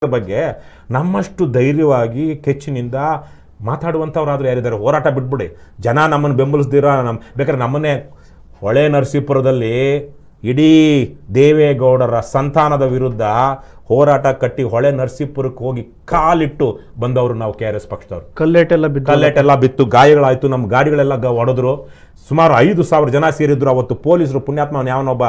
ಬಗ್ಗೆ ನಮ್ಮಷ್ಟು ಧೈರ್ಯವಾಗಿ ಕೆಚ್ಚಿನಿಂದ ಮಾತಾಡುವಂಥವ್ರಾದ್ರೂ ಯಾರಿದ್ದಾರೆ? ಹೋರಾಟ ಬಿಟ್ಬಿಡಿ, ಜನ ನಮ್ಮನ್ನು ಬೆಂಬಲಿಸ್ದಿರ ಬೇಕಾದ್ರೆ ನಮ್ಮನ್ನೇ ಹೊಳೆ ನರಸೀಪುರದಲ್ಲಿ ಇಡೀ ದೇವೇಗೌಡರ ಸಂತಾನದ ವಿರುದ್ಧ ಹೋರಾಟ ಕಟ್ಟಿ ಹೊಳೆ ನರಸೀಪುರಕ್ಕೆ ಹೋಗಿ ಕಾಲಿಟ್ಟು ಬಂದವರು ನಾವು KRS ಪಕ್ಷದವ್ರು. ಕಲ್ಲೆಟೆಲ್ಲ ಬಿತ್ತು, ಗಾಯಗಳಾಯಿತು, ನಮ್ಮ ಗಾಡಿಗಳೆಲ್ಲ ಹೊಡೆದ್ರು. ಸುಮಾರು 5,000 ಜನ ಸೇರಿದ್ರು. ಅವತ್ತು ಪೊಲೀಸರು ಪುಣ್ಯಾತ್ಮ ಯಾವನೊಬ್ಬ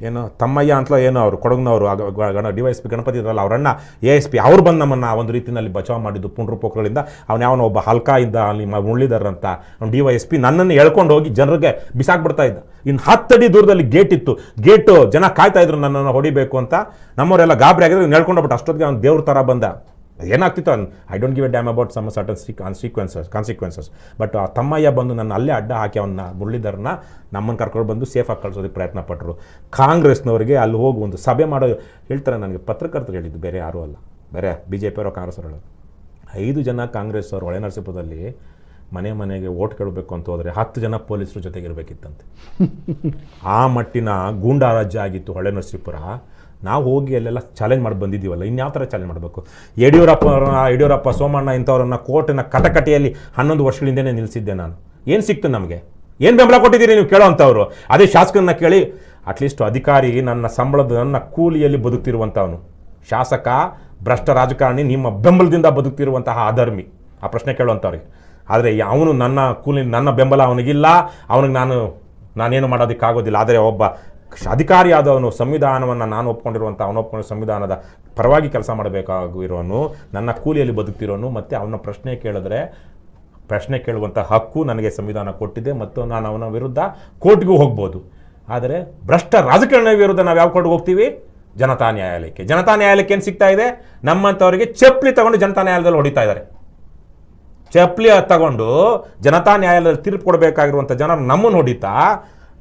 ಏನು ತಮ್ಮಯ್ಯ ಅಂತಲೋ ಏನೋ ಅವರು ಕೊಡಗಿನವರು DYSP ಗಣಪತಿ ಇದ್ರಲ್ಲ ಅವರನ್ನ ASP ಅವ್ರು ಬಂದು ನಮ್ಮನ್ನು ಒಂದು ರೀತಿಯಲ್ಲಿ ಬಚಾವ್ ಮಾಡಿದ್ದು ಪುಂಡ್ರು ಪೋಖ್ರಗಳಿಂದ. ಯಾವನೋ ಒಬ್ಬ ಹಲ್ಕಾ ಇದ್ದ ಅಲ್ಲಿ ಮುರಳೀಧರಂತ DYSP ನನ್ನನ್ನು ಎಳ್ಕೊಂಡು ಹೋಗಿ ಜನರಿಗೆ ಬಿಸಾಕ್ಬಿಡ್ತಾ ಇದ್ದ. ಇನ್ನು 10 ಅಡಿ ದೂರದಲ್ಲಿ ಗೇಟ್ ಇತ್ತು, ಗೇಟು ಜನ ಕಾಯ್ತಾ ಇದ್ರು ನನ್ನನ್ನು ಹೊಡಿಬೇಕು ಅಂತ. ನಮ್ಮವರೆಲ್ಲ ಗಾಬರಿ ಆಗಿದ್ರು, ಹೇಳ್ಕೊಂಡೋಗ್ಬಿಟ್ಟು ಅಷ್ಟೊತ್ತಿಗೆ ಅವ್ನು ದೇವ್ರ ಥರ ಬಂದ. ಏನಾಗ್ತಿತ್ತು I don't give a damn about some certain consequences. But ಆ ತಮ್ಮಯ್ಯ ಬಂದು ನನ್ನ ಅಲ್ಲೇ ಅಡ್ಡ ಹಾಕಿ ಅವನ್ನ ಮುರಳೀಧರನ್ನ ನಮ್ಮನ್ನು ಕರ್ಕೊಂಡು ಬಂದು ಸೇಫಾಗಿ ಕಳಿಸೋದಕ್ಕೆ ಪ್ರಯತ್ನ ಪಟ್ಟರು. ಕಾಂಗ್ರೆಸ್ನವರಿಗೆ ಅಲ್ಲಿ ಹೋಗಿ ಒಂದು ಸಭೆ ಮಾಡೋ ಹೇಳ್ತಾರೆ. ನನಗೆ ಪತ್ರಕರ್ತರು ಹೇಳಿದ್ದು, ಬೇರೆ ಯಾರೂ ಅಲ್ಲ, ಬೇರೆ BJP ಅವರು ಕಾಂಗ್ರೆಸ್ ಅವರು ಹೇಳೋದು. 5 ಜನ ಕಾಂಗ್ರೆಸ್ ಅವರು ಹೊಳೆ ನರಸೀಪುರದಲ್ಲಿ ಮನೆಗೆ ಓಟ್ ಕೇಳಬೇಕು ಅಂತ ಹೋದರೆ 10 ಜನ ಪೊಲೀಸರು ಜೊತೆಗಿರಬೇಕಿತ್ತಂತೆ. ಆ ಮಟ್ಟಿನ ಗೂಂಡಾ ರಾಜ್ಯ ಆಗಿತ್ತು ಹೊಳೆ ನರಸೀಪುರ. ನಾವು ಹೋಗಿ ಅಲ್ಲೆಲ್ಲ ಚಾಲೆಂಜ್ ಮಾಡಿ ಬಂದಿದ್ದೀವಲ್ಲ, ಇನ್ಯಾವ ಥರ ಚಾಲೆಂಜ್ ಮಾಡಬೇಕು? ಯಡಿಯೂರಪ್ಪ ಸೋಮಣ್ಣ ಇಂಥವ್ರನ್ನ ಕೋರ್ಟಿನ ಕಟಕಟೆಯಲ್ಲಿ 11 ವರ್ಷಗಳಿಂದನೇ ನಿಲ್ಲಿಸಿದ್ದೆ ನಾನು. ಏನು ಸಿಕ್ತು ನಮಗೆ? ಏನು ಬೆಂಬಲ ಕೊಟ್ಟಿದ್ದೀರಿ ನೀವು ಕೇಳೋ ಅಂಥವ್ರು? ಅದೇ ಶಾಸಕರನ್ನ ಕೇಳಿ. ಅಟ್ಲೀಸ್ಟ್ ಅಧಿಕಾರಿ ನನ್ನ ಸಂಬಳದ ನನ್ನ ಕೂಲಿಯಲ್ಲಿ ಬದುಕ್ತಿರುವಂಥವನು, ಶಾಸಕ ಭ್ರಷ್ಟ ರಾಜಕಾರಣಿ ನಿಮ್ಮ ಬೆಂಬಲದಿಂದ ಬದುಕ್ತಿರುವಂತಹ ಅಧರ್ಮಿ, ಆ ಪ್ರಶ್ನೆ ಕೇಳುವಂಥವ್ರಿಗೆ. ಆದರೆ ಅವನು ನನ್ನ ಕೂಲಿ, ನನ್ನ ಬೆಂಬಲ ಅವನಿಗಿಲ್ಲ, ಅವನಿಗೆ ನಾನೇನು ಮಾಡೋದಕ್ಕಾಗೋದಿಲ್ಲ. ಆದರೆ ಒಬ್ಬ ಅಧಿಕಾರಿ ಆದವನು, ಸಂವಿಧಾನವನ್ನು ನಾನು ಒಪ್ಕೊಂಡಿರುವಂಥ ಅವನು ಒಪ್ಕೊಂಡಿರೋ ಸಂವಿಧಾನದ ಪರವಾಗಿ ಕೆಲಸ ಮಾಡಬೇಕಾಗಿರೋನು, ನನ್ನ ಕೂಲಿಯಲ್ಲಿ ಬದುಕ್ತಿರೋನು, ಮತ್ತು ಅವನ ಪ್ರಶ್ನೆ ಕೇಳುವಂಥ ಹಕ್ಕು ನನಗೆ ಸಂವಿಧಾನ ಕೊಟ್ಟಿದೆ, ಮತ್ತು ನಾನು ಅವನ ವಿರುದ್ಧ ಕೋರ್ಟ್ಗೂ ಹೋಗ್ಬೋದು. ಆದರೆ ಭ್ರಷ್ಟ ರಾಜಕಾರಣ ವಿರುದ್ಧ ನಾವು ಯಾವ ಕೋರ್ಟ್ಗೆ ಹೋಗ್ತೀವಿ? ಜನತಾ ನ್ಯಾಯಾಲಯಕ್ಕೆ. ಜನತಾ ನ್ಯಾಯಾಲಯಕ್ಕೆ ಏನು ಸಿಗ್ತಾ ಇದೆ? ನಮ್ಮಂಥವರಿಗೆ ಚಪ್ಪಲಿ ತಗೊಂಡು ಜನತಾ ನ್ಯಾಯಾಲಯದಲ್ಲಿ ಹೊಡಿತಾ ಇದ್ದಾರೆ. ಚಪ್ಪಲಿ ತಗೊಂಡು ಜನತಾ ನ್ಯಾಯಾಲಯದಲ್ಲಿ ತೀರ್ಪು ಕೊಡಬೇಕಾಗಿರುವಂಥ ಜನರು ನಮ್ಮನ್ನು ಹೊಡಿತಾ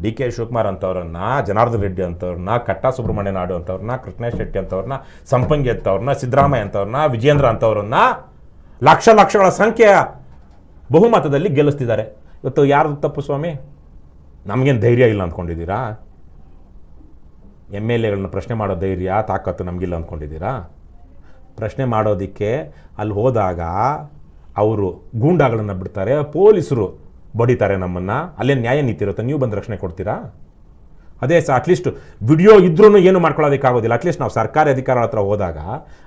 DK ಶಿವಕುಮಾರ್ ಅಂಥವ್ರನ್ನ, ಜನಾರ್ದನ್ ರೆಡ್ಡಿ ಅಂಥವ್ರನ್ನ, ಕಟ್ಟಾ ಸುಬ್ರಹ್ಮಣ್ಯ ನಾಯ್ಡು ಅಂಥವ್ರನ್ನ, ಕೃಷ್ಣೇಶ್ ಶೆಟ್ಟಿ ಅಂಥವ್ರನ್ನ, ಸಂಪಂಗಿ ಅಂಥವ್ರನ್ನ, ಸಿದ್ದರಾಮಯ್ಯ ಅಂಥವ್ರನ್ನ, ವಿಜೇಂದ್ರ ಅಂಥವ್ರನ್ನ ಲಕ್ಷಗಳ ಸಂಖ್ಯೆಯ ಬಹುಮತದಲ್ಲಿ ಗೆಲ್ಲಿಸ್ತಿದ್ದಾರೆ. ಇವತ್ತು ಯಾರ್ದು ತಪ್ಪು ಸ್ವಾಮಿ? ನಮಗೇನು ಧೈರ್ಯ ಇಲ್ಲ ಅಂದ್ಕೊಂಡಿದ್ದೀರಾ? MLAಗಳನ್ನ ಪ್ರಶ್ನೆ ಮಾಡೋ ಧೈರ್ಯ ತಾಕತ್ತು ನಮಗಿಲ್ಲ ಅಂದ್ಕೊಂಡಿದ್ದೀರಾ? ಪ್ರಶ್ನೆ ಮಾಡೋದಕ್ಕೆ ಅಲ್ಲಿ ಹೋದಾಗ ಅವರು ಗೂಂಡಾಗಳನ್ನು ಬಿಡ್ತಾರೆ, ಪೊಲೀಸರು ಬಡಿತಾರೆ ನಮ್ಮನ್ನು. ಅಲ್ಲೇ ನ್ಯಾಯ ನೀತಿ ಇರುತ್ತೆ, ನೀವು ಬಂದು ರಕ್ಷಣೆ ಕೊಡ್ತೀರಾ? ಅದೇ ಅಟ್ಲೀಸ್ಟ್ ವಿಡಿಯೋ ಇದ್ರೂ ಏನು ಮಾಡ್ಕೊಳ್ಳೋದಕ್ಕಾಗೋದಿಲ್ಲ. ಅಟ್ಲೀಸ್ಟ್ ನಾವು ಸರ್ಕಾರಿ ಅಧಿಕಾರಿಗಳ ಹತ್ರ ಹೋದಾಗ,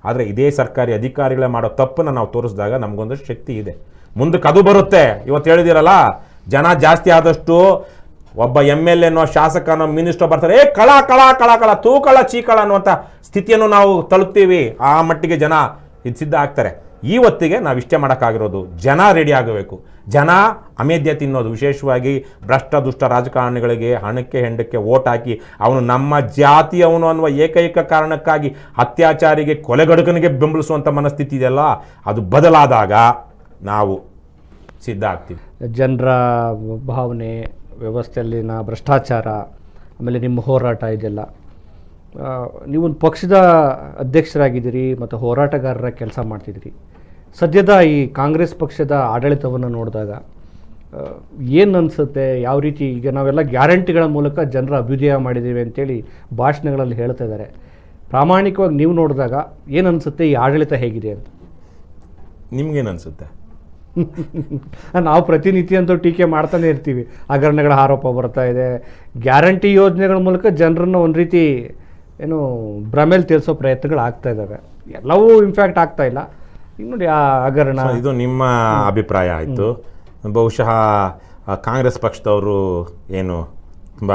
ಆದರೆ ಇದೇ ಸರ್ಕಾರಿ ಅಧಿಕಾರಿಗಳೇ ಮಾಡೋ ತಪ್ಪನ್ನು ನಾವು ತೋರಿಸಿದಾಗ ನಮಗೊಂದಷ್ಟು ಶಕ್ತಿ ಇದೆ, ಮುಂದಕ್ಕೆ ಅದು ಬರುತ್ತೆ. ಇವತ್ತು ಹೇಳಿದಿರಲ್ಲ, ಜನ ಜಾಸ್ತಿ ಆದಷ್ಟು ಒಬ್ಬ MLA ಶಾಸಕನೋ ಮಿನಿಸ್ಟರ್ ಬರ್ತಾರೆ, ಕಳ ಕಳ ಕಳ ಕಳ ತೂಕಳ ಚೀಕಳ ಅನ್ನುವಂಥ ಸ್ಥಿತಿಯನ್ನು ನಾವು ತಲುಪ್ತೀವಿ. ಆ ಮಟ್ಟಿಗೆ ಜನ ಇದು ಸಿದ್ಧ ಆಗ್ತಾರೆ. ಈ ಹೊತ್ತಿಗೆ ನಾವು ಇಷ್ಟೇ ಮಾಡೋಕ್ಕಾಗಿರೋದು, ಜನ ರೆಡಿ ಆಗಬೇಕು. ಜನ ಅಮೇಧ್ಯ ತಿನ್ನೋದು, ವಿಶೇಷವಾಗಿ ಭ್ರಷ್ಟ ದುಷ್ಟ ರಾಜಕಾರಣಿಗಳಿಗೆ ಹಣಕ್ಕೆ ಹೆಂಡಕ್ಕೆ ಓಟ್ ಹಾಕಿ ಅವನು ನಮ್ಮ ಜಾತಿಯವನು ಅನ್ನುವ ಏಕೈಕ ಕಾರಣಕ್ಕಾಗಿ ಅತ್ಯಾಚಾರಿಗೆ ಕೊಲೆಗಡುಕನಿಗೆ ಬೆಂಬಲಿಸುವಂಥ ಮನಸ್ಥಿತಿ ಇದೆಯಲ್ಲ, ಅದು ಬದಲಾದಾಗ ನಾವು ಸಿದ್ಧ ಆಗ್ತೀವಿ. ಜನರ ಭಾವನೆ, ವ್ಯವಸ್ಥೆಯಲ್ಲಿನ ಭ್ರಷ್ಟಾಚಾರ, ಆಮೇಲೆ ನಿಮ್ಮ ಹೋರಾಟ ಇದೆಲ್ಲ, ನೀವೊಂದು ಪಕ್ಷದ ಅಧ್ಯಕ್ಷರಾಗಿದ್ದೀರಿ ಮತ್ತು ಹೋರಾಟಗಾರರ ಕೆಲಸ ಮಾಡ್ತಿದ್ದೀರಿ. ಸದ್ಯದ ಈ ಕಾಂಗ್ರೆಸ್ ಪಕ್ಷದ ಆಡಳಿತವನ್ನು ನೋಡಿದಾಗ ಏನು ಅನಿಸುತ್ತೆ? ಯಾವ ರೀತಿ ಈಗ ನಾವೆಲ್ಲ ಗ್ಯಾರಂಟಿಗಳ ಮೂಲಕ ಜನರ ಅಭ್ಯುದಯ ಮಾಡಿದ್ದೀವಿ ಅಂತೇಳಿ ಭಾಷಣಗಳಲ್ಲಿ ಹೇಳ್ತಾ ಇದ್ದಾರೆ. ಪ್ರಾಮಾಣಿಕವಾಗಿ ನೀವು ನೋಡಿದಾಗ ಏನು ಅನಿಸುತ್ತೆ? ಈ ಆಡಳಿತ ಹೇಗಿದೆ ಅಂತ ನಿಮ್ಗೇನು ಅನಿಸುತ್ತೆ? ನಾವು ಪ್ರತಿನಿತ್ಯ ಅಂತೂ ಟೀಕೆ ಮಾಡ್ತಾನೆ ಇರ್ತೀವಿ. ಹಗರಣಗಳ ಆರೋಪ ಬರ್ತಾ ಇದೆ. ಗ್ಯಾರಂಟಿ ಯೋಜನೆಗಳ ಮೂಲಕ ಜನರನ್ನು ಒಂದು ರೀತಿ ಏನು ಭ್ರಮೇಲಿ ತಿಳಿಸೋ ಪ್ರಯತ್ನಗಳು ಆಗ್ತಾ ಇದ್ದಾವೆ. ಎಲ್ಲವೂ ಇನ್ಫ್ಯಾಕ್ಟ್ ಆಗ್ತಾ ಇಲ್ಲ. ಈಗ ನೋಡಿ ಆ ಹಗರಣ, ಇದು ನಿಮ್ಮ ಅಭಿಪ್ರಾಯ ಆಯಿತು. ಬಹುಶಃ ಕಾಂಗ್ರೆಸ್ ಪಕ್ಷದವರು ಏನು ತುಂಬ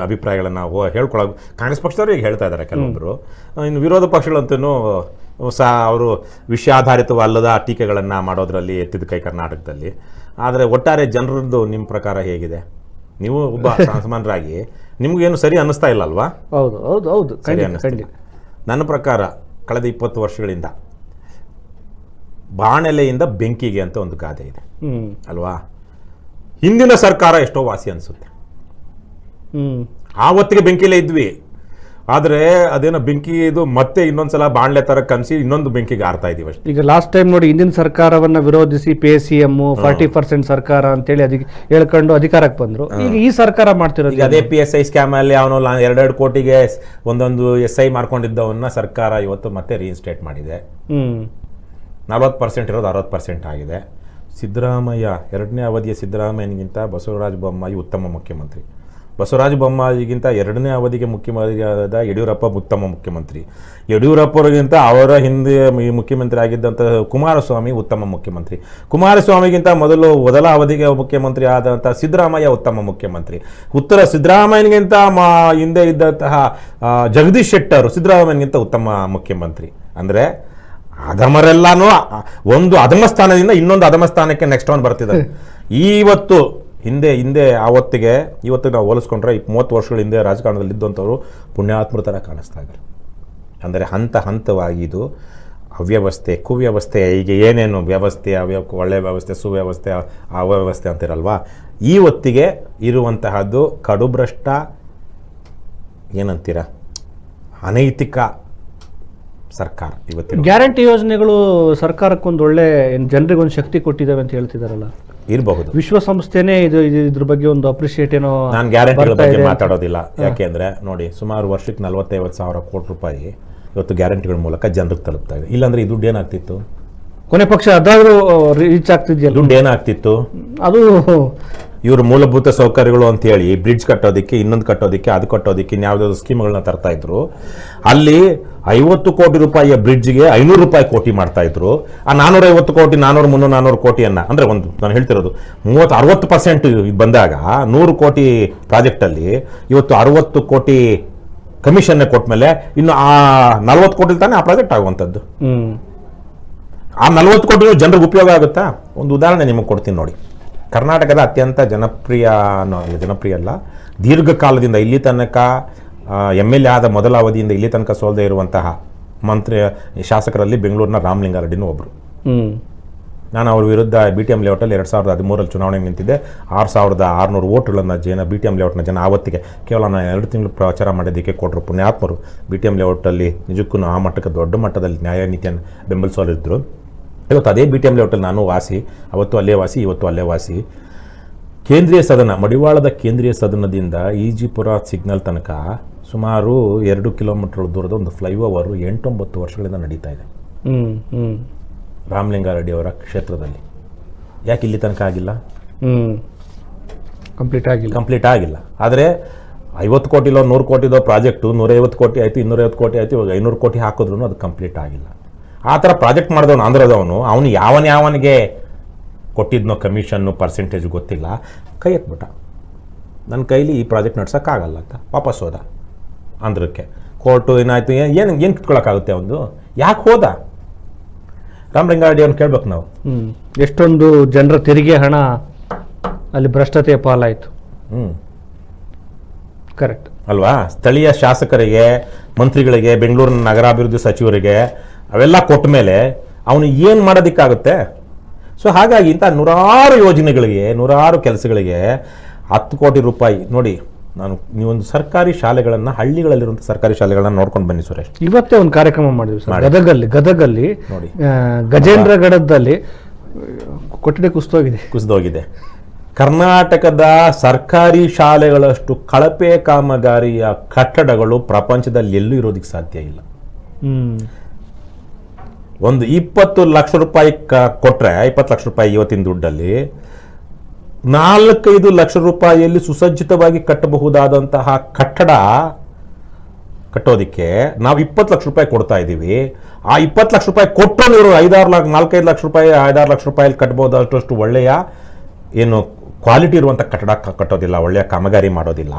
ಅಭಿಪ್ರಾಯಗಳನ್ನು ಹೇಳ್ಕೊಳ್ಳೋ ಕಾಂಗ್ರೆಸ್ ಪಕ್ಷದವರು ಈಗ ಹೇಳ್ತಾ ಇದ್ದಾರೆ ಕೆಲವೊಬ್ಬರು. ಇನ್ನು ವಿರೋಧ ಪಕ್ಷಗಳಂತೂ ಅವರು ವಿಷಯಾಧಾರಿತವಲ್ಲದ ಟೀಕೆಗಳನ್ನು ಮಾಡೋದರಲ್ಲಿ ಎತ್ತಿದ ಕೈ ಕರ್ನಾಟಕದಲ್ಲಿ. ಆದರೆ ಒಟ್ಟಾರೆ ಜನರದ್ದು ನಿಮ್ಮ ಪ್ರಕಾರ ಹೇಗಿದೆ? ನೀವು ಒಬ್ಬ ಸಾಮಾನ್ಯರಾಗಿ ನಿಮಗೇನು ಸರಿ ಅನ್ನಿಸ್ತಾ ಇಲ್ಲ ಅಲ್ವಾ? ಹೌದು ಹೌದು ಹೌದು, ಸರಿ ಅನ್ನಿಸ್ತಿಲ್ಲ. ನನ್ನ ಪ್ರಕಾರ ಕಳೆದ 20 ವರ್ಷಗಳಿಂದ ಬಾಣೆಲೆಯಿಂದ ಬೆಂಕಿಗೆ ಅಂತ ಒಂದು ಗಾದೆ ಇದೆ ಅಲ್ವಾ? ಹಿಂದಿನ ಸರ್ಕಾರ ಎಷ್ಟೋ ವಾಸಿ ಅನಿಸುತ್ತೆ. ಆವತ್ತಿಗೆ ಬೆಂಕಿಲೇ ಇದ್ವಿ. ಆದರೆ ಅದೇನೋ ಬೆಂಕಿ ಇದು ಮತ್ತೆ ಇನ್ನೊಂದ್ಸಲ ಬಾಣ್ಲೆ ತರ ಕನ್ಸಿ ಇನ್ನೊಂದು ಬೆಂಕಿಗೆ ಆರ್ತಾ ಇದೀವಿ ಅಷ್ಟೇ. ಈಗ ಲಾಸ್ಟ್ ಟೈಮ್ ನೋಡಿ ಹಿಂದಿನ ಸರ್ಕಾರವನ್ನ ವಿರೋಧಿಸಿ PSCM 40% ಸರ್ಕಾರ ಅಂತೇಳಿ ಅದಕ್ಕೆ ಹೇಳ್ಕೊಂಡು ಅಧಿಕಾರಕ್ಕೆ ಬಂದ್ರು. ಈಗ ಈ ಸರ್ಕಾರ ಮಾಡ್ತಿರೋದು ಈಗ ಅದೇ PSI ಸ್ಕ್ಯಾಮ್ ಅಲ್ಲಿ ಅವನು 2 ಕೋಟಿಗೆ ಒಂದೊಂದು SI ಮಾಡ್ಕೊಂಡಿದ್ದವನ್ನ ಸರ್ಕಾರ ಇವತ್ತು ಮತ್ತೆ ರೀಇನ್ಸ್ಟೇಟ್ ಮಾಡಿದೆ. 40% ಇರೋದು 60% ಆಗಿದೆ. ಸಿದ್ದರಾಮಯ್ಯ ಎರಡನೇ ಅವಧಿಯ ಸಿದ್ದರಾಮಯ್ಯನಿಗಿಂತ ಬಸವರಾಜ ಬೊಮ್ಮಾಯಿ ಉತ್ತಮ ಮುಖ್ಯಮಂತ್ರಿ. ಬಸವರಾಜ ಬೊಮ್ಮಾಯಿಗಿಂತ ಎರಡನೇ ಅವಧಿಗೆ ಮುಖ್ಯಮಂತ್ರಿಯಾದ ಯಡಿಯೂರಪ್ಪ ಉತ್ತಮ ಮುಖ್ಯಮಂತ್ರಿ. ಯಡಿಯೂರಪ್ಪರಿಗಿಂತ ಅವರ ಹಿಂದೆ ಮುಖ್ಯಮಂತ್ರಿ ಆಗಿದ್ದಂಥ ಕುಮಾರಸ್ವಾಮಿ ಉತ್ತಮ ಮುಖ್ಯಮಂತ್ರಿ. ಕುಮಾರಸ್ವಾಮಿಗಿಂತ ಮೊದಲ ಅವಧಿಗೆ ಮುಖ್ಯಮಂತ್ರಿ ಆದಂಥ ಸಿದ್ದರಾಮಯ್ಯ ಉತ್ತಮ ಮುಖ್ಯಮಂತ್ರಿ. ಸಿದ್ದರಾಮಯ್ಯನಿಗಿಂತ ಹಿಂದೆ ಇದ್ದಂತಹ ಜಗದೀಶ್ ಶೆಟ್ಟರ್ ಸಿದ್ದರಾಮಯ್ಯನಿಗಿಂತ ಉತ್ತಮ ಮುಖ್ಯಮಂತ್ರಿ. ಅಂದರೆ ಅಧಮರೆಲ್ಲಾನು ಒಂದು ಅಧಮ ಸ್ಥಾನದಿಂದ ಇನ್ನೊಂದು ಅಧಮ ಸ್ಥಾನಕ್ಕೆ ನೆಕ್ಸ್ಟ್ ಒನ್ ಬರ್ತಿದ್ದಾರೆ. ಇವತ್ತು ಹಿಂದೆ ಆವತ್ತಿಗೆ ಇವತ್ತು ನಾವು ಹೋಲಿಸ್ಕೊಂಡ್ರೆ 30 ವರ್ಷಗಳ ಹಿಂದೆ ರಾಜಕಾರಣದಲ್ಲಿ ಇದ್ದಂಥವ್ರು ಪುಣ್ಯಾತ್ಮರ ಥರ ಕಾಣಿಸ್ತಾ ಇದ್ದಾರೆ. ಅಂದರೆ ಹಂತವಾಗಿ ಇದು ಅವ್ಯವಸ್ಥೆ ಕುವ್ಯವಸ್ಥೆ ಈಗ ಏನೇನು ವ್ಯವಸ್ಥೆ ಒಳ್ಳೆಯ ವ್ಯವಸ್ಥೆ ಸುವ್ಯವಸ್ಥೆ ಅವ್ಯವಸ್ಥೆ ಅಂತಿರಲ್ವಾ, ಈ ಹೊತ್ತಿಗೆ ಇರುವಂತಹದ್ದು ಕಡುಭ್ರಷ್ಟ ಏನಂತೀರ ಅನೈತಿಕ ಸರ್ಕಾರ. ಇವತ್ತಿನ ಗ್ಯಾರಂಟಿ ಯೋಜನೆಗಳು ಸರ್ಕಾರಕ್ಕೊಂದು ಒಳ್ಳೆ ಜನರಿಗೊಂದು ಶಕ್ತಿ ಕೊಟ್ಟಿದ್ದಾವೆ ಅಂತ ಹೇಳ್ತಿದಾರಲ್ಲ, ಇರಬಹುದು. ವಿಶ್ವಸಂಸ್ಥೆನೇ ಇದ್ರ ಬಗ್ಗೆ ಒಂದು ಅಪ್ರಿಷಿಯೇಟ್ ಏನೋ. ನಾನು ಗ್ಯಾರಂಟಿಗಳ ಬಗ್ಗೆ ಮಾತಾಡೋದಿಲ್ಲ, ಯಾಕೆಂದ್ರೆ ನೋಡಿ ಸುಮಾರು ವರ್ಷಕ್ಕೆ 40-50 ಸಾವಿರ ಕೋಟಿ ರೂಪಾಯಿ ಇವತ್ತು ಗ್ಯಾರಂಟಿಗಳ ಮೂಲಕ ಜನರಿಗೆ ತಲುಪ್ತಾ ಇದೆ. ಇಲ್ಲಾಂದ್ರೆ ಈ ದುಡ್ಡು ಏನಾಗ್ತಿತ್ತು? ಕೊನೆ ಪಕ್ಷ ಅದಾದ್ರೂ ರೀಚ್ ಆಗ್ತಿದ್ಯಲ್ಲ. ದುಡ್ಡು ಏನಾಗ್ತಿತ್ತು? ಅದು ಇವರು ಮೂಲಭೂತ ಸೌಕರ್ಯಗಳು ಅಂತ ಹೇಳಿ ಬ್ರಿಡ್ಜ್ ಕಟ್ಟೋದಕ್ಕೆ, ಇನ್ನೊಂದು ಕಟ್ಟೋದಕ್ಕೆ, ಅದು ಕಟ್ಟೋದಕ್ಕೆ ಇನ್ಯಾವುದಾದ್ರು ಸ್ಕೀಮ್ಗಳನ್ನ ತರ್ತಾ ಇದ್ರು. ಅಲ್ಲಿ 50 ಕೋಟಿ ರೂಪಾಯಿಯ ಬ್ರಿಡ್ಜ್ಗೆ 500 ರೂಪಾಯಿ ಕೋಟಿ ಮಾಡ್ತಾ ಇದ್ರು. ಆ 450 ಕೋಟಿ 400, 300, 400 ಕೋಟಿಯನ್ನ ಅಂದ್ರೆ ನಾನು ಹೇಳ್ತಿರೋದು 60% ಬಂದಾಗ 100 ಕೋಟಿ ಪ್ರಾಜೆಕ್ಟ್ ಅಲ್ಲಿ ಇವತ್ತು 60 ಕೋಟಿ ಕಮಿಷನ್ ಕೊಟ್ಮೇಲೆ ಇನ್ನು ಆ 40 ಕೋಟಿ ತಾನೇ ಆ ಪ್ರಾಜೆಕ್ಟ್ ಆಗುವಂಥದ್ದು. ಆ 40 ಕೋಟಿ ಜನರಿಗೆ ಉಪಯೋಗ ಆಗುತ್ತಾ? ಒಂದು ಉದಾಹರಣೆ ನಿಮಗೆ ಕೊಡ್ತೀನಿ ನೋಡಿ. ಕರ್ನಾಟಕದ ಅತ್ಯಂತ ಜನಪ್ರಿಯ ಅಲ್ಲ, ದೀರ್ಘಕಾಲದಿಂದ ಇಲ್ಲಿ ತನಕ MLA ಆದ ಮೊದಲ ಅವಧಿಯಿಂದ ಇಲ್ಲಿ ತನಕ ಸೋಲದೆ ಇರುವಂತಹ ಶಾಸಕರಲ್ಲಿ ಬೆಂಗಳೂರಿನ ರಾಮಲಿಂಗಾರೆಡ್ಡಿನೂ ಒಬ್ಬರು. ನಾನು ಅವ್ರ ವಿರುದ್ಧ BTM ಲೇಔಟಲ್ಲಿ 2013 ಚುನಾವಣೆಗೆ ನಿಂತಿದ್ದೆ. 6600 ವೋಟ್ಗಳನ್ನು BTM ಲೇಔಟ್ನ ಜನ ಆವತ್ತಿಗೆ ಕೇವಲ ನಾನು 2 ತಿಂಗಳು ಪ್ರಚಾರ ಮಾಡೋದಕ್ಕೆ ಕೊಟ್ಟರು. ಪುಣ್ಯಾತ್ಮರು BTM ಲೇಔಟಲ್ಲಿ ನಿಜಕ್ಕೂ ಆ ಮಟ್ಟಕ್ಕೆ ದೊಡ್ಡ ಮಟ್ಟದಲ್ಲಿ ನ್ಯಾಯ ನೀತಿಯನ್ನು ಬೆಂಬಲಿಸೋರಿದ್ದರು. ಇವತ್ತು ಅದೇ BTM ಲೇಔಟಲ್ಲಿ ನಾನು ವಾಸಿ, ಅವತ್ತು ಅಲ್ಲೇ ವಾಸಿ, ಇವತ್ತು ಅಲ್ಲೇ ವಾಸಿ. ಕೇಂದ್ರೀಯ ಸದನ, ಮಡಿವಾಳದ ಕೇಂದ್ರೀಯ ಸದನದಿಂದ ಈಜಿಪುರ ಸಿಗ್ನಲ್ ತನಕ ಸುಮಾರು 2 ಕಿಲೋಮೀಟರ್ ದೂರದ ಒಂದು ಫ್ಲೈಓವರು 8-9 ವರ್ಷಗಳಿಂದ ನಡೀತಾ ಇದೆ ರಾಮಲಿಂಗಾರೆಡ್ಡಿ ಅವರ ಕ್ಷೇತ್ರದಲ್ಲಿ. ಯಾಕೆ ಇಲ್ಲಿ ತನಕ ಆಗಿಲ್ಲ? ಕಂಪ್ಲೀಟ್ ಆಗಿಲ್ಲ. ಆದರೆ 50 ಕೋಟಿಲೋ 100 ಕೋಟಿದೋ ಪ್ರಾಜೆಕ್ಟು 150 ಕೋಟಿ ಆಯಿತು, 250 ಕೋಟಿ ಆಯಿತು, ಇವಾಗ 500 ಕೋಟಿ ಹಾಕಿದ್ರು ಅದು ಕಂಪ್ಲೀಟ್ ಆಗಿಲ್ಲ. ಆ ಥರ ಪ್ರಾಜೆಕ್ಟ್ ಮಾಡಿದವನು ಆಂಧ್ರದವನು, ಅವನು ಯಾವನಿಗೆ ಕೊಟ್ಟಿದ್ನೋ ಕಮಿಷನ್ನು ಪರ್ಸೆಂಟೇಜ್ ಗೊತ್ತಿಲ್ಲ, ಕೈ ಎತ್ಬಿಟ್ಟ. ನನ್ನ ಕೈಲಿ ಈ ಪ್ರಾಜೆಕ್ಟ್ ನಡ್ಸೋಕ್ಕಾಗಲ್ಲ ಅಂತ ವಾಪಸ್ ಹೋದ ಆಂಧ್ರಕ್ಕೆ. ಕೋರ್ಟು ಏನಾಯಿತು, ಏನು ಕಿತ್ಕೊಳ್ಳೋಕ್ಕಾಗುತ್ತೆ ಅವನು? ಯಾಕೆ ಹೋದ? ರಾಮಲಿಂಗಾರೆಡ್ಡಿ ಅವ್ನು ಕೇಳ್ಬೇಕು ನಾವು. ಎಷ್ಟೊಂದು ಜನರ ತೆರಿಗೆ ಹಣ ಅಲ್ಲಿ ಭ್ರಷ್ಟತೆಯ ಪಾಲಾಯಿತು. ಕರೆಕ್ಟ್ ಅಲ್ವಾ? ಸ್ಥಳೀಯ ಶಾಸಕರಿಗೆ, ಮಂತ್ರಿಗಳಿಗೆ, ಬೆಂಗಳೂರಿನ ನಗರಾಭಿವೃದ್ಧಿ ಸಚಿವರಿಗೆ ಅವೆಲ್ಲ ಕೊಟ್ಟ ಮೇಲೆ ಅವನು ಏನು ಮಾಡೋದಕ್ಕಾಗುತ್ತೆ? ಸೊ ಹಾಗಾಗಿ ಇಂಥ ನೂರಾರು ಯೋಜನೆಗಳಿಗೆ, ನೂರಾರು ಕೆಲಸಗಳಿಗೆ 10 ಕೋಟಿ ರೂಪಾಯಿ ನೋಡಿ. ನೀವೊಂದು ಸರ್ಕಾರಿ ಶಾಲೆಗಳನ್ನು, ಹಳ್ಳಿಗಳಲ್ಲಿರುವಂಥ ಸರ್ಕಾರಿ ಶಾಲೆಗಳನ್ನ ನೋಡ್ಕೊಂಡು ಬನ್ನಿ ಸುರೇಶ್. ಇವತ್ತೇ ಒಂದು ಕಾರ್ಯಕ್ರಮ ಮಾಡಿದ್ವಿ ಸರ್ ಗದಗಲ್ಲಿ ನೋಡಿ. ಗಜೇಂದ್ರಗಢದಲ್ಲಿ ಕೊಠಡಿ ಕುಸಿದೋಗಿದೆ. ಕರ್ನಾಟಕದ ಸರ್ಕಾರಿ ಶಾಲೆಗಳಷ್ಟು ಕಳಪೆ ಕಾಮಗಾರಿಯ ಕಟ್ಟಡಗಳು ಪ್ರಪಂಚದಲ್ಲಿ ಎಲ್ಲೂ ಇರೋದಕ್ಕೆ ಸಾಧ್ಯ ಇಲ್ಲ. ಒಂದು 20 ಲಕ್ಷ ರೂಪಾಯಿ ಕೊಟ್ರೆ, 20 ಲಕ್ಷ ರೂಪಾಯಿ ಇವತ್ತಿನ ದುಡ್ಡಲ್ಲಿ 4-5 ಲಕ್ಷ ರೂಪಾಯಿಯಲ್ಲಿ ಸುಸಜ್ಜಿತವಾಗಿ ಕಟ್ಟಬಹುದಾದಂತಹ ಕಟ್ಟಡ ಕಟ್ಟೋದಿಕ್ಕೆ ನಾವು 20 ಲಕ್ಷ ರೂಪಾಯಿ ಕೊಡ್ತಾ ಇದ್ದೀವಿ. ಆ 20 ಲಕ್ಷ ರೂಪಾಯಿ ಕೊಟ್ಟರು ನೀವು 4-5 ಲಕ್ಷ ರೂಪಾಯಿ 5-6 ಲಕ್ಷ ರೂಪಾಯಲ್ಲಿ ಕಟ್ಟಬಹುದಾದಷ್ಟು ಒಳ್ಳೆಯ ಏನು ಕ್ವಾಲಿಟಿ ಇರುವಂಥ ಕಟ್ಟಡ ಕಟ್ಟೋದಿಲ್ಲ, ಒಳ್ಳೆಯ ಕಾಮಗಾರಿ ಮಾಡೋದಿಲ್ಲ.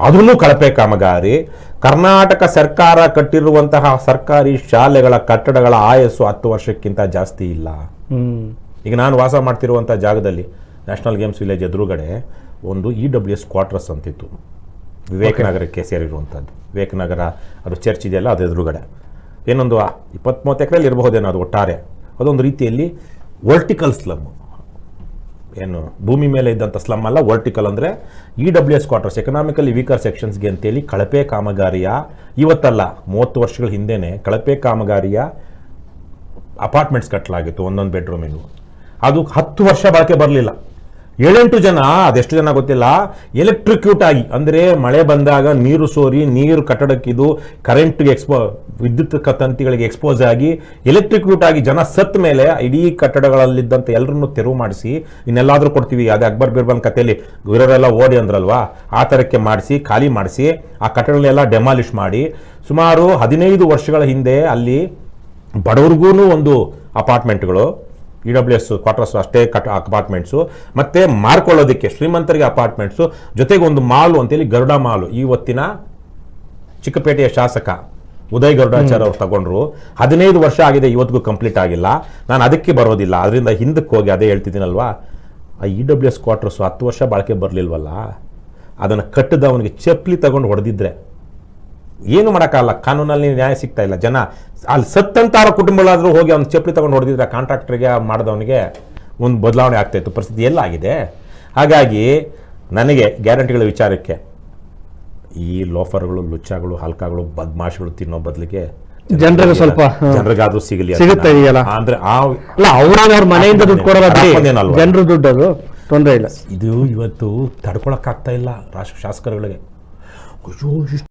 ಅದನ್ನು ಕಳಪೆ ಕಾಮಗಾರಿ. ಕರ್ನಾಟಕ ಸರ್ಕಾರ ಕಟ್ಟಿರುವಂತಹ ಸರ್ಕಾರಿ ಶಾಲೆಗಳ ಕಟ್ಟಡಗಳ ಆಯಸ್ಸು 10 ವರ್ಷಕ್ಕಿಂತ ಜಾಸ್ತಿ ಇಲ್ಲ. ಈಗ ನಾನು ವಾಸ ಮಾಡ್ತಿರುವಂಥ ಜಾಗದಲ್ಲಿ ನ್ಯಾಷನಲ್ ಗೇಮ್ಸ್ ವಿಲೇಜ್ ಎದುರುಗಡೆ ಒಂದು EWS ಕ್ವಾರ್ಟರ್ಸ್ ಅಂತಿತ್ತು, ವಿವೇಕನಗರಕ್ಕೆ ಸೇರಿರುವಂಥದ್ದು. ವಿವೇಕನಗರ ಅದು ಚರ್ಚ್ ಇದೆಯಲ್ಲ, ಅದು ಎದುರುಗಡೆ ಏನೊಂದು 20-30 ಎಕರೆಯಲ್ಲಿ ಇರಬಹುದೇನೋ ಅದು ಒಟ್ಟಾರೆ. ಅದೊಂದು ರೀತಿಯಲ್ಲಿ ವರ್ಟಿಕಲ್ ಸ್ಲಮ್, ಏನು ಭೂಮಿ ಮೇಲೆ ಇದ್ದಂಥ ಸ್ಲಮ್ ಅಲ್ಲ, ವರ್ಟಿಕಲ್ ಅಂದರೆ EWS ಕ್ವಾರ್ಟರ್ಸ್, ಎಕನಾಮಿಕಲಿ ವೀಕರ್ ಸೆಕ್ಷನ್ಸ್ಗೆ ಅಂತೇಳಿ ಕಳಪೆ ಕಾಮಗಾರಿಯ, ಇವತ್ತಲ್ಲ 30 ವರ್ಷಗಳ ಹಿಂದೆನೇ ಕಳಪೆ ಕಾಮಗಾರಿಯ ಅಪಾರ್ಟ್ಮೆಂಟ್ಸ್ ಕಟ್ಟಲಾಗಿತ್ತು ಒಂದೊಂದು ಬೆಡ್ರೂಮಿಗೂ. ಅದು 10 ವರ್ಷ ಬಾಳಿಕೆ ಬರಲಿಲ್ಲ. 7-8 ಜನ, ಅದೆಷ್ಟು ಜನ ಗೊತ್ತಿಲ್ಲ, ಎಲೆಕ್ಟ್ರಿಕ್ಯೂಟ್ ಆಗಿ, ಅಂದರೆ ಮಳೆ ಬಂದಾಗ ನೀರು ಸೋರಿ ನೀರು ಕಟ್ಟಡಕ್ಕಿದು ಕರೆಂಟ್ಗೆ ವಿದ್ಯುತ್ ತಂತಿಗಳಿಗೆ ಎಕ್ಸ್ಪೋಸ್ ಆಗಿ ಎಲೆಕ್ಟ್ರಿಕ್ಯೂಟ್ ಆಗಿ ಜನ ಸತ್ತ ಮೇಲೆ ಇಡೀ ಕಟ್ಟಡಗಳಲ್ಲಿದ್ದಂಥ ಎಲ್ಲರನ್ನು ತೆರವು ಮಾಡಿಸಿ ಇನ್ನೆಲ್ಲಾದರೂ ಕೊಡ್ತೀವಿ, ಅದೇ ಅಕ್ಬರ್ ಬಿರ್ಬನ್ ಕಥೆಯಲ್ಲಿ ಇವರೆಲ್ಲ ಓಡಿ ಅಂದ್ರಲ್ವಾ, ಆ ಥರಕ್ಕೆ ಮಾಡಿಸಿ ಖಾಲಿ ಮಾಡಿಸಿ ಆ ಕಟ್ಟಡಗಳೆಲ್ಲ ಡೆಮಾಲಿಷ್ ಮಾಡಿ ಸುಮಾರು 15 ವರ್ಷಗಳ ಹಿಂದೆ ಅಲ್ಲಿ ಬಡವ್ರಿಗೂ ಒಂದು ಅಪಾರ್ಟ್ಮೆಂಟ್ಗಳು, EWS ಕ್ವಾರ್ಟರ್ಸ್ ಅಷ್ಟೇ ಅಪಾರ್ಟ್ಮೆಂಟ್ಸು, ಮತ್ತು ಮಾರ್ಕೊಳ್ಳೋದಕ್ಕೆ ಶ್ರೀಮಂತರಿಗೆ ಅಪಾರ್ಟ್ಮೆಂಟ್ಸು, ಜೊತೆಗೆ ಒಂದು ಮಾಲು ಅಂತೇಳಿ ಗರುಡ ಮಾಲು ಇವತ್ತಿನ ಚಿಕ್ಕಪೇಟೆಯ ಶಾಸಕ ಉದಯ್ ಗರುಡಾಚಾರ್ಯ ಅವ್ರು ತಗೊಂಡ್ರು. 15 ವರ್ಷ ಆಗಿದೆ, ಇವತ್ತಿಗೂ ಕಂಪ್ಲೀಟ್ ಆಗಿಲ್ಲ. ನಾನು ಅದಕ್ಕೆ ಬರೋದಿಲ್ಲ, ಅದರಿಂದ ಹಿಂದಕ್ಕೆ ಹೋಗಿ ಅದೇ ಹೇಳ್ತಿದ್ದೀನಲ್ವಾ, ಆ EWS ಕ್ವಾರ್ಟರ್ಸು 10 ವರ್ಷ ಬಾಳಿಕೆ ಬರಲಿಲ್ವಲ್ಲ, ಅದನ್ನು ಕಟ್ಟಿದ ಅವನಿಗೆ ಚಪ್ಪಲಿ ತಗೊಂಡು ಹೊಡೆದಿದ್ರೆ ಏನು ಮಾಡೋಕ್ಕಾಗಲ್ಲ, ಕಾನೂನಲ್ಲಿ ನ್ಯಾಯ ಸಿಗ್ತಾ ಇಲ್ಲ. ಜನ ಅಲ್ಲಿ ಸತ್ತಂತಾರ ಕುಟುಂಬಗಳಾದರೂ ಹೋಗಿ ಅವ್ನು ಚಪ್ಪಲಿ ತಗೊಂಡು ಹೊಡೆದಿದ್ರೆ ಕಾಂಟ್ರಾಕ್ಟರ್ಗೆ ಮಾಡಿದವನಿಗೆ ಒಂದು ಬದಲಾವಣೆ ಆಗ್ತಾಯಿತ್ತು. ಪರಿಸ್ಥಿತಿ ಎಲ್ಲಾಗಿದೆ. ಹಾಗಾಗಿ ನನಗೆ ಗ್ಯಾರಂಟಿಗಳ ವಿಚಾರಕ್ಕೆ ಈ ಲೋಫರ್ಗಳು, ಲುಚ್ಚಾಗಳು, ಹಲ್ಕಾಗಳು, ಬದ್ಮಾಶ್ಗಳು ತಿನ್ನೋ ಬದಲಿಗೆ ಜನರಿಗೆ ಸ್ವಲ್ಪ ಜನರಿಗಾದ್ರೂ ಸಿಗಲಿ ಸಿಗುತ್ತಾ ಇದೆಯಲ್ಲ, ಅಂದ್ರೆ ಅಲ್ಲ ಅವ್ರ ಮನೆಯಿಂದ ದುಡ್ಡು ಕೊಡೋದು ಜನರು ದುಡ್ಡು, ಅದು ತೊಂದರೆ ಇಲ್ಲ. ಇದು ಇವತ್ತು ತಡ್ಕೊಳಕ್ಕಾಗ್ತಾ ಇಲ್ಲ ಶಾಸಕರುಗಳಿಗೆ. ಅಯ್ಯೋ